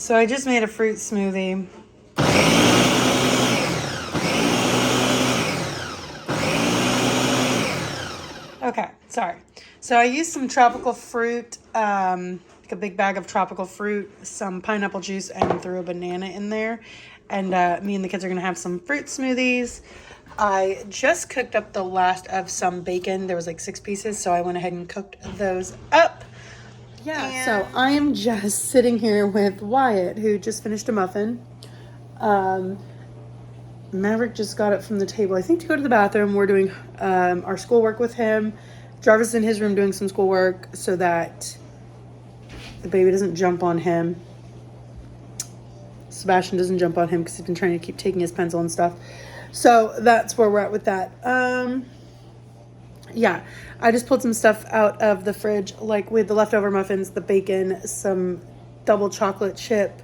So I just made a fruit smoothie. Okay, sorry. So I used some tropical fruit, like a big bag of tropical fruit, some pineapple juice, and threw a banana in there. And me and the kids are going to have some fruit smoothies. I just cooked up the last of some bacon. There was like 6 pieces, so I went ahead and cooked those up. Yeah, so I am just sitting here with Wyatt, who just finished a muffin. Maverick just got up from the table, I think, to go to the bathroom. We're doing our schoolwork with him. Jarvis is in his room doing some schoolwork so that the baby doesn't jump on him. Sebastian doesn't jump on him because he's been trying to keep taking his pencil and stuff. So that's where we're at with that. Yeah, I just pulled some stuff out of the fridge, like with the leftover muffins, the bacon, some double chocolate chip,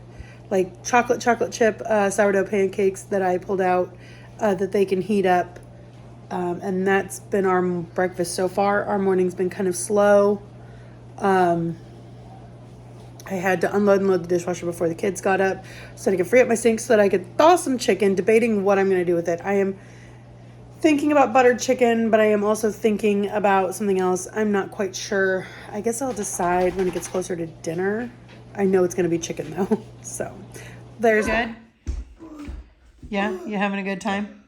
like chocolate chip sourdough pancakes that I pulled out that they can heat up. And that's been our breakfast so far. Our morning's been kind of slow. I had to unload and load the dishwasher before the kids got up so I could free up my sink so that I could thaw some chicken, debating what I'm going to do with it. I am thinking about buttered chicken, but I am also thinking about something else. I'm not quite sure. I guess I'll decide when it gets closer to dinner. I know it's going to be chicken though. So there's good. Yeah, you having a good time?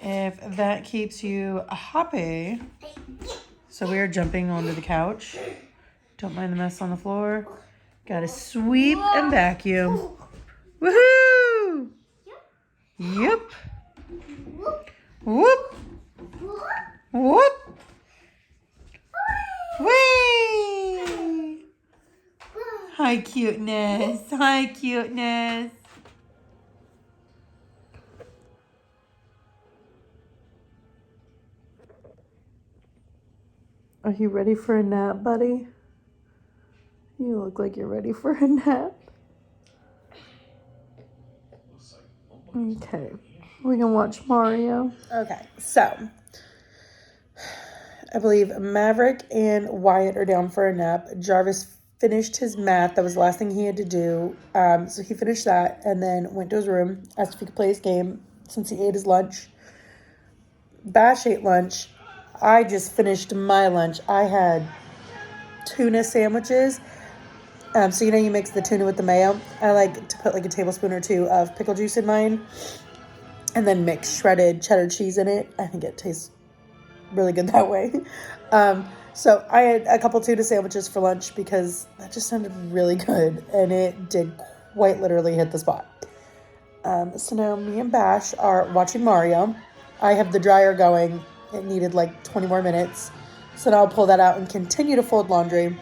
If that keeps you happy. So we are jumping onto the couch. Don't mind the mess on the floor. Gotta sweep and vacuum. Woohoo! Yep. Whoop. Whoop. Whee! Hi, cuteness. Hi, cuteness. Are you ready for a nap, buddy? You look like you're ready for a nap. Okay. We can watch Mario. Okay, so I believe Maverick and Wyatt are down for a nap. Jarvis finished his math. That was the last thing he had to do. So he finished that and then went to his room, asked if he could play his game since he ate his lunch. Bash ate lunch. I just finished my lunch. I had tuna sandwiches. So you mix the tuna with the mayo. I like to put like a tablespoon or 2 of pickle juice in mine and then mix shredded cheddar cheese in it. I think it tastes really good that way. So I had a couple tuna sandwiches for lunch because that just sounded really good and it did quite literally hit the spot. So now me and Bash are watching Mario. I have the dryer going. It needed like 20 more minutes. So now I'll pull that out and continue to fold laundry.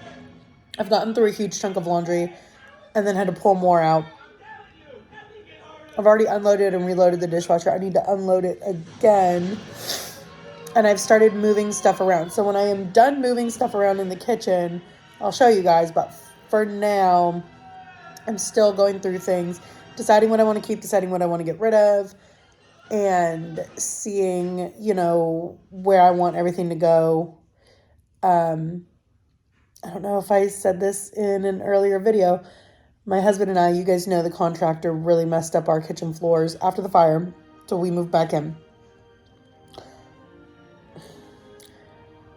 I've gotten through a huge chunk of laundry and then had to pull more out. I've already unloaded and reloaded the dishwasher. I need to unload it again. And I've started moving stuff around. So when I am done moving stuff around in the kitchen, I'll show you guys. But for now, I'm still going through things, deciding what I want to keep, deciding what I want to get rid of, and seeing, where I want everything to go. I don't know if I said this in an earlier video. My husband and I, you guys know the contractor really messed up our kitchen floors after the fire, so we moved back in.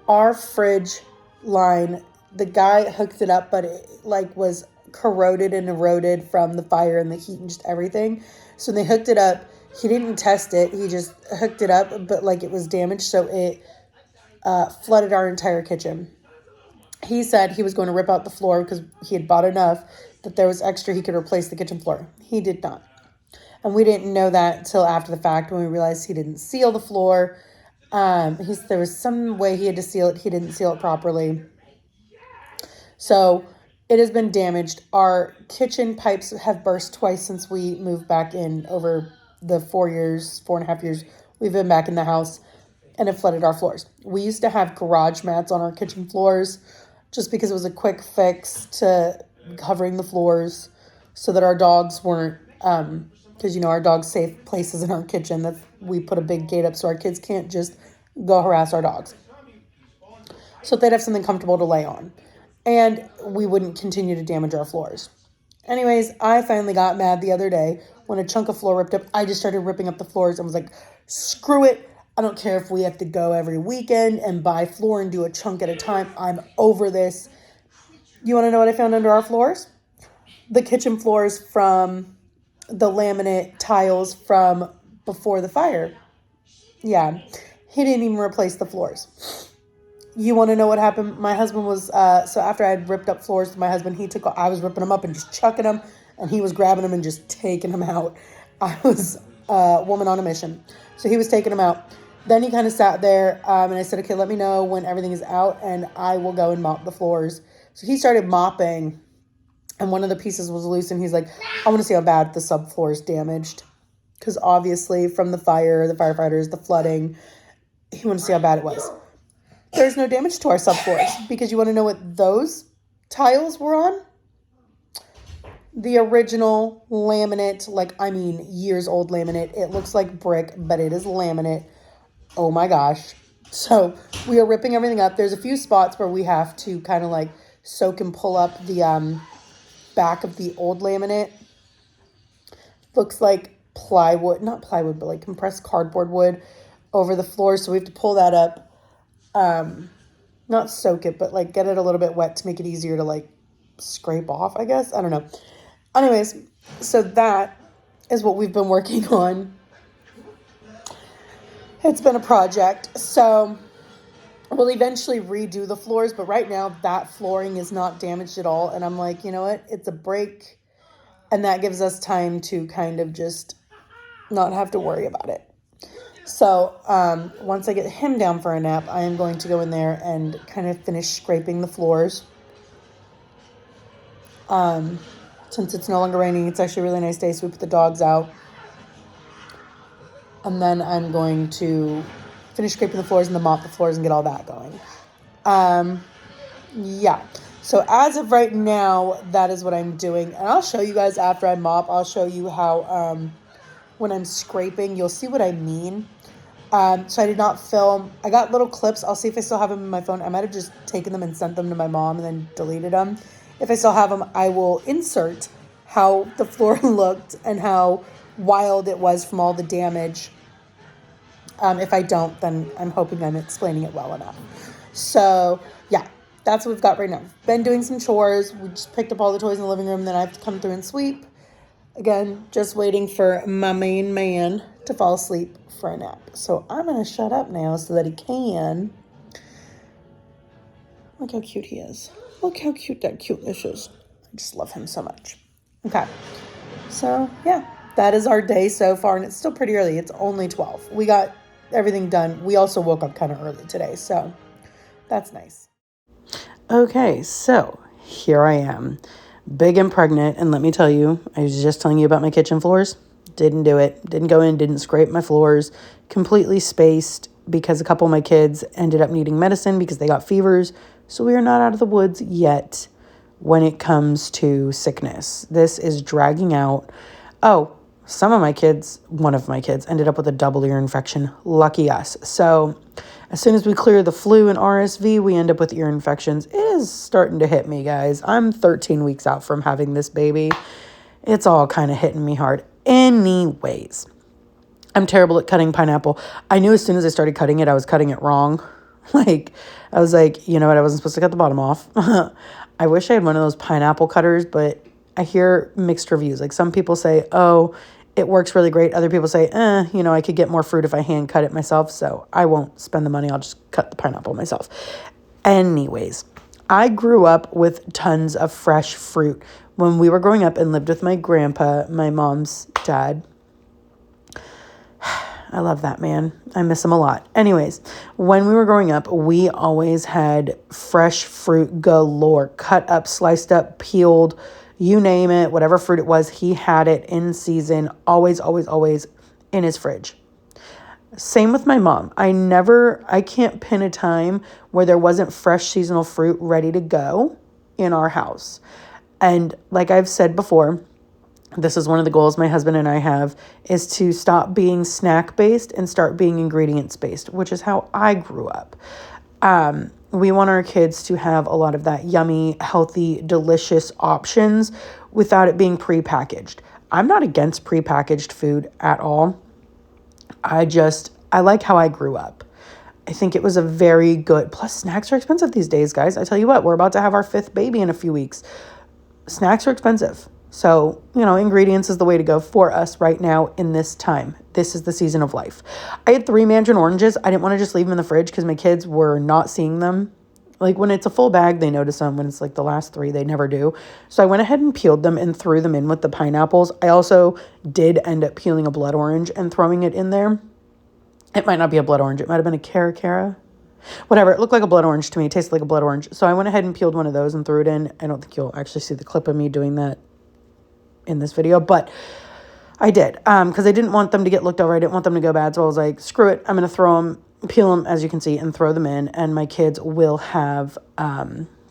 Our fridge line, the guy hooked it up, but it was corroded and eroded from the fire and the heat and just everything. So when they hooked it up, he didn't test it. He just hooked it up, but it was damaged, so it flooded our entire kitchen. He said he was going to rip out the floor because he had bought enough that there was extra he could replace the kitchen floor. He did not. And we didn't know that until after the fact when we realized he didn't seal the floor. There was some way he had to seal it. He didn't seal it properly. So it has been damaged. Our kitchen pipes have burst twice since we moved back in over the 4.5 years we've been back in the house, and it flooded our floors. We used to have garage mats on our kitchen floors just because it was a quick fix to covering the floors so that our dogs weren't, because our dogs safe places in our kitchen, that we put a big gate up so our kids can't just go harass our dogs. So they'd have something comfortable to lay on. And we wouldn't continue to damage our floors. Anyways, I finally got mad the other day when a chunk of floor ripped up. I just started ripping up the floors and was like, screw it. I don't care if we have to go every weekend and buy floor and do a chunk at a time. I'm over this. You want to know what I found under our floors? The kitchen floors from the laminate tiles from before the fire. Yeah, he didn't even replace the floors. You want to know what happened? My husband was, so after I had ripped up floors with my husband, I was ripping them up and just chucking them, and he was grabbing them and just taking them out. I was a woman on a mission. So he was taking them out. Then he kind of sat there, and I said, okay, let me know when everything is out, and I will go and mop the floors. So he started mopping, and one of the pieces was loose, and he's like, I want to see how bad the subfloor is damaged. Because obviously from the fire, the firefighters, the flooding, he wanted to see how bad it was. There's no damage to our subfloors, because you want to know what those tiles were on? The original laminate, years old laminate. It looks like brick, but it is laminate. Oh my gosh. So we are ripping everything up. There's a few spots where we have to kind of soak and pull up the back of the old laminate. Looks like plywood, not plywood, but compressed cardboard wood over the floor. So we have to pull that up. Not soak it, but get it a little bit wet to make it easier to scrape off, I guess. I don't know. Anyways, so that is what we've been working on. It's been a project. So we'll eventually redo the floors, but right now that flooring is not damaged at all. And I'm like, you know what? It's a break. And that gives us time to kind of just not have to worry about it. So once I get him down for a nap, I am going to go in there and kind of finish scraping the floors. Since it's no longer raining, it's actually a really nice day, so we put the dogs out. And then I'm going to finish scraping the floors and then mop the floors and get all that going. Yeah. So as of right now, that is what I'm doing. And I'll show you guys after I mop. I'll show you how when I'm scraping, you'll see what I mean. So I did not film. I got little clips. I'll see if I still have them in my phone. I might have just taken them and sent them to my mom and then deleted them. If I still have them, I will insert how the floor looked and how wild it was from all the damage. If I don't, then I'm hoping I'm explaining it well enough. So yeah, that's what we've got right now. Been doing some chores. We just picked up all the toys in the living room. Then I have to come through and sweep. Again, just waiting for my main man to fall asleep for a nap. So I'm going to shut up now so that he can. Look how cute he is. Look how cute that cuteness is. I just love him so much. Okay. So, yeah, that is our day so far. And it's still pretty early. It's only 12. We got everything done. We also woke up kind of early today. So that's nice. Okay, so here I am. Big and pregnant, and let me tell you, I was just telling you about my kitchen floors. Didn't do it. Didn't go in, didn't scrape my floors. Completely spaced because a couple of my kids ended up needing medicine because they got fevers. So we are not out of the woods yet when it comes to sickness. This is dragging out. Oh, one of my kids ended up with a double ear infection. Lucky us. So as soon as we clear the flu and RSV, we end up with ear infections. It is starting to hit me, guys. I'm 13 weeks out from having this baby. It's all kind of hitting me hard. Anyways, I'm terrible at cutting pineapple. I knew as soon as I started cutting it, I was cutting it wrong. I was like, you know what? I wasn't supposed to cut the bottom off. I wish I had one of those pineapple cutters, but I hear mixed reviews. Some people say, oh, it works really great. Other people say, I could get more fruit if I hand cut it myself. So I won't spend the money. I'll just cut the pineapple myself. Anyways, I grew up with tons of fresh fruit. When we were growing up and lived with my grandpa, my mom's dad, I love that man. I miss him a lot. Anyways, when we were growing up, we always had fresh fruit galore, cut up, sliced up, peeled, you name it, whatever fruit it was, he had it in season, always, always, always in his fridge. Same with my mom. I can't pin a time where there wasn't fresh seasonal fruit ready to go in our house. And like I've said before, this is one of the goals my husband and I have, is to stop being snack-based and start being ingredients-based, which is how I grew up. we want our kids to have a lot of that yummy, healthy, delicious options without it being prepackaged. I'm not against prepackaged food at all. I like how I grew up. I think it was a very good, plus snacks are expensive these days, guys. I tell you what, we're about to have our 5th baby in a few weeks. Snacks are expensive. So, ingredients is the way to go for us right now in this time. This is the season of life. I had 3 mandarin oranges. I didn't want to just leave them in the fridge because my kids were not seeing them. Like when it's a full bag, they notice them. When it's like the last 3, they never do. So I went ahead and peeled them and threw them in with the pineapples. I also did end up peeling a blood orange and throwing it in there. It might not be a blood orange. It might have been a cara. Whatever. It looked like a blood orange to me. It tasted like a blood orange. So I went ahead and peeled one of those and threw it in. I don't think you'll actually see the clip of me doing that in this video, but I did because I didn't want them to get looked over. I didn't want them to go bad. So I was like, screw it. I'm going to throw them, peel them, as you can see, and throw them in. And my kids will have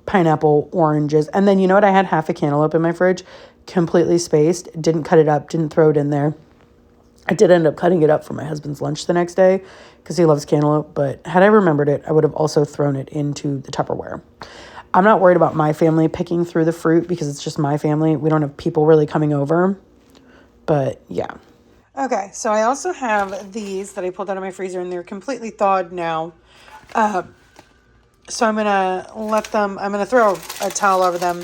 pineapple oranges. And then you know what? I had half a cantaloupe in my fridge, completely spaced. Didn't cut it up. Didn't throw it in there. I did end up cutting it up for my husband's lunch the next day because he loves cantaloupe. But had I remembered it, I would have also thrown it into the Tupperware. I'm not worried about my family picking through the fruit because it's just my family. We don't have people really coming over. But yeah. Okay, so I also have these that I pulled out of my freezer and they're completely thawed now. So I'm going to throw a towel over them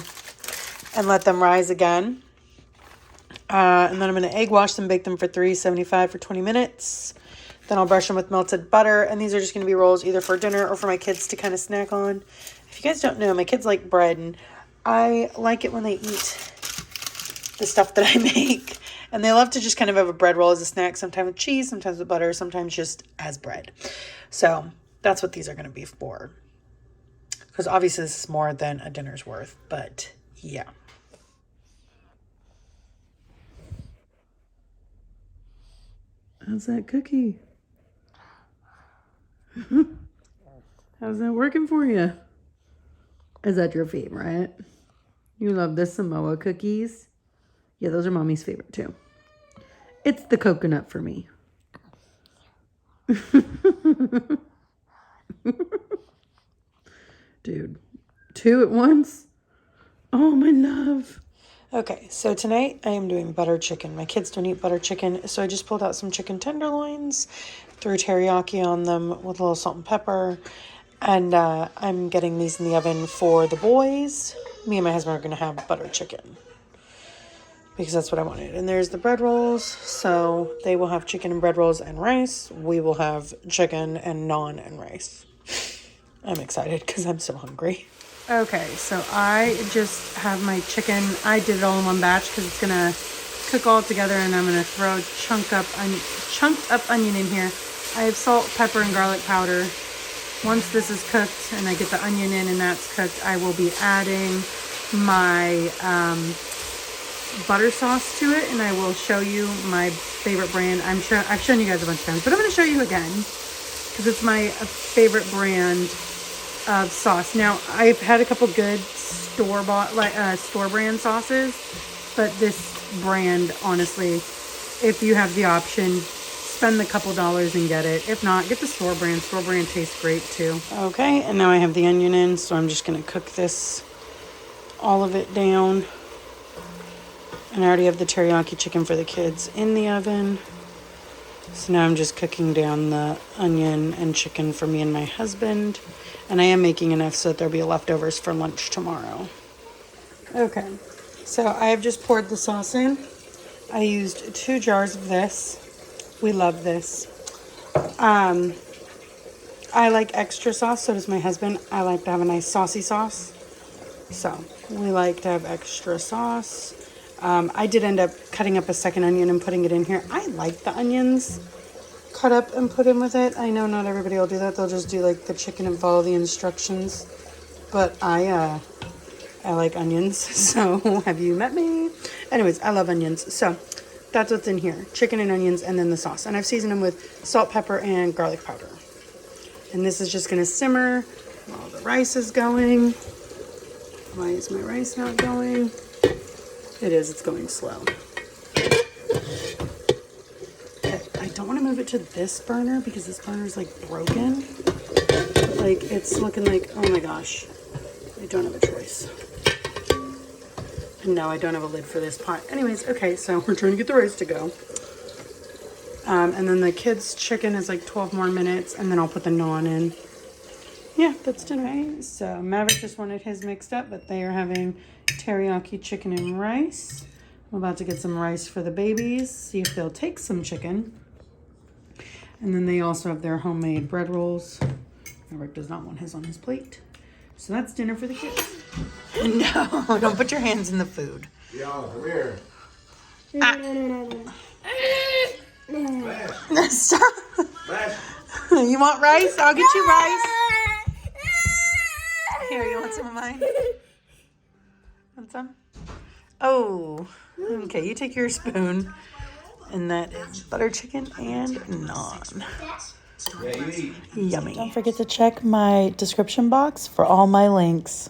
and let them rise again. And then I'm going to egg wash them, bake them for $3.75 for 20 minutes. Then I'll brush them with melted butter. And these are just going to be rolls either for dinner or for my kids to kind of snack on. If you guys don't know, my kids like bread. And I like it when they eat the stuff that I make. And they love to just kind of have a bread roll as a snack. Sometimes with cheese, sometimes with butter, sometimes just as bread. So that's what these are going to be for. Because obviously this is more than a dinner's worth. But yeah. How's that cookie? How's that working for you? Is that your favorite? You love the Samoa cookies? Yeah, those are Mommy's favorite too. It's the coconut for me. Dude, 2 at once? Oh, my love. Okay, so tonight I am doing butter chicken. My kids don't eat butter chicken, so I just pulled out some chicken tenderloins, threw teriyaki on them with a little salt and pepper, and I'm getting these in the oven for the boys. Me and my husband are going to have butter chicken because that's what I wanted. And there's the bread rolls, so they will have chicken and bread rolls and rice. We will have chicken and naan and rice. I'm excited because I'm so hungry. Okay, so I just have my chicken. I did it all in one batch because it's going to cook all together, and I'm going to throw chunked up onion in here. I have salt, pepper, and garlic powder. Once this is cooked and I get the onion in and that's cooked, I will be adding my butter sauce to it, and I will show you my favorite brand. I've shown you guys a bunch of times, but I'm going to show you again because it's my favorite brand of sauce. Now, I've had a couple good store brand sauces, but this brand, honestly, if you have the option, spend the couple dollars and get it. If not, get the store brand. Store brand tastes great too. Okay, and now I have the onion in, so I'm just going to cook all of it down. And I already have the teriyaki chicken for the kids in the oven. So now I'm just cooking down the onion and chicken for me and my husband. And I am making enough so that there'll be leftovers for lunch tomorrow. Okay, so I have just poured the sauce in. I used 2 jars of this. We love this. I like extra sauce, so does my husband. I like to have a nice saucy sauce. So we like to have extra sauce. I did end up cutting up a second onion and putting it in here. I like the onions cut up and put in with it. I know not everybody will do that. They'll just do like the chicken and follow the instructions. But I like onions, so have you met me? Anyways, I love onions. So that's what's in here. Chicken and onions and then the sauce. And I've seasoned them with salt, pepper, and garlic powder. And this is just going to simmer while the rice is going. Why is my rice not going? It is. It's going slow. Okay, I don't want to move it to this burner because this burner is like broken. Like, it's looking like, oh my gosh, I don't have a choice. And no, I don't have a lid for this pot. Anyways, okay, so we're trying to get the rice to go. And then the kids' chicken is like 12 more minutes, and then I'll put the naan in. Yeah, that's dinner. Okay, so Maverick just wanted his mixed up, but they are having teriyaki chicken and rice. I'm about to get some rice for the babies, see if they'll take some chicken. And then they also have their homemade bread rolls. Maverick does not want his on his plate. So that's dinner for the kids. No, don't put your hands in the food. Yo, come here. Stop. You want rice? I'll get you rice. Here, you want some of mine? Want some? Oh, okay. You take your spoon. And that is butter chicken and naan. Yeah, you eat. Yummy. Don't forget to check my description box for all my links.